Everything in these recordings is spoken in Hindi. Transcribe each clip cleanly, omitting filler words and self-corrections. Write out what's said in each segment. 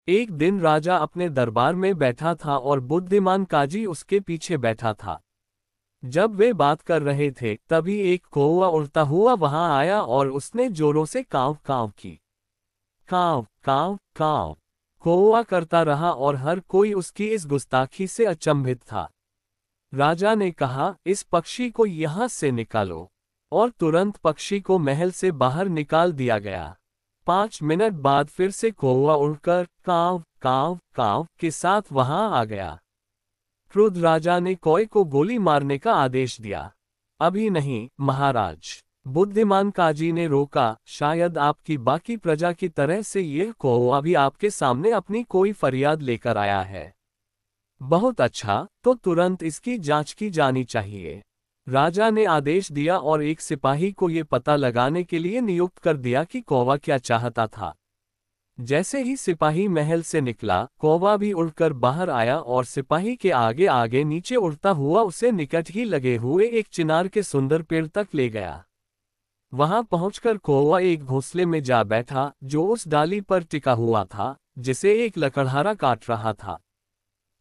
एक दिन राजा अपने दरबार में बैठा था और बुद्धिमान काजी उसके पीछे बैठा था। जब वे बात कर रहे थे तभी एक कौवा उड़ता हुआ वहां आया और उसने जोरों से काव काव की। काव काव काव कौवा करता रहा और हर कोई उसकी इस गुस्ताखी से अचंभित था। राजा ने कहा, इस पक्षी को यहां से निकालो, और तुरंत पक्षी को महल से बाहर निकाल दिया गया। 5 मिनट बाद फिर से कौवा उड़कर काव काव काव के साथ वहां आ गया। क्रुद्ध राजा ने कौवे को गोली मारने का आदेश दिया। अभी नहीं महाराज, बुद्धिमान काजी ने रोका, शायद आपकी बाकी प्रजा की तरह से यह कौवा भी आपके सामने अपनी कोई फरियाद लेकर आया है। बहुत अच्छा, तो तुरंत इसकी जांच की जानी चाहिए। राजा ने आदेश दिया और एक सिपाही को ये पता लगाने के लिए नियुक्त कर दिया कि कौवा क्या चाहता था। जैसे ही सिपाही महल से निकला, कौवा भी उड़कर बाहर आया और सिपाही के आगे आगे नीचे उड़ता हुआ उसे निकट ही लगे हुए एक चिनार के सुंदर पेड़ तक ले गया। वहां पहुंचकर कौवा एक घोंसले में जा बैठा जो उस डाली पर टिका हुआ था जिसे एक लकड़हारा काट रहा था।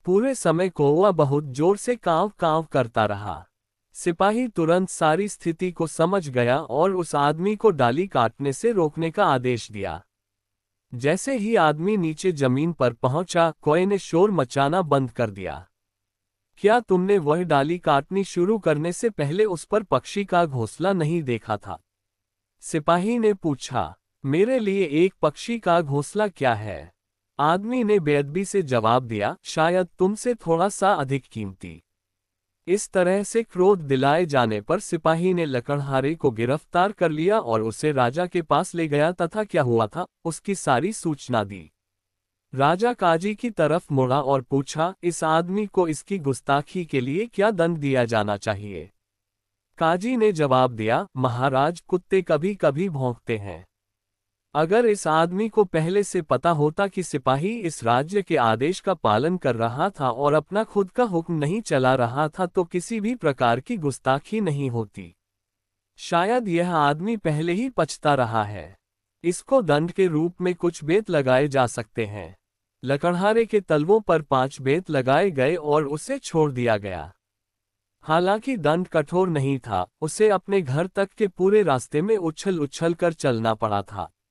पूरे समय कौवा बहुत जोर से कांव कांव करता रहा। सिपाही तुरंत सारी स्थिति को समझ गया और उस आदमी को डाली काटने से रोकने का आदेश दिया। जैसे ही आदमी नीचे जमीन पर पहुंचा, कौवे ने शोर मचाना बंद कर दिया। क्या तुमने वह डाली काटनी शुरू करने से पहले उस पर पक्षी का घोंसला नहीं देखा था? सिपाही ने पूछा। मेरे लिए एक पक्षी का घोंसला क्या है? आदमी ने बेअदबी से जवाब दिया, शायद तुमसे थोड़ा सा अधिक कीमती। इस तरह से क्रोध दिलाए जाने पर सिपाही ने लकड़हारे को गिरफ्तार कर लिया और उसे राजा के पास ले गया तथा क्या हुआ था उसकी सारी सूचना दी। राजा काजी की तरफ मुड़ा और पूछा, इस आदमी को इसकी गुस्ताखी के लिए क्या दंड दिया जाना चाहिए? काजी ने जवाब दिया, महाराज, कुत्ते कभी कभी भौंकते हैं। अगर इस आदमी को पहले से पता होता कि सिपाही इस राज्य के आदेश का पालन कर रहा था और अपना खुद का हुक्म नहीं चला रहा था तो किसी भी प्रकार की गुस्ताखी नहीं होती। शायद यह आदमी पहले ही पछता रहा है। इसको दंड के रूप में कुछ बेत लगाए जा सकते हैं। लकड़हारे के तलवों पर 5 बेत लगाए गए और उसे छोड़ दिया गया। हालांकि दंड कठोर नहीं था, उसे अपने घर तक के पूरे रास्ते में उछल उछल कर चलना पड़ा था।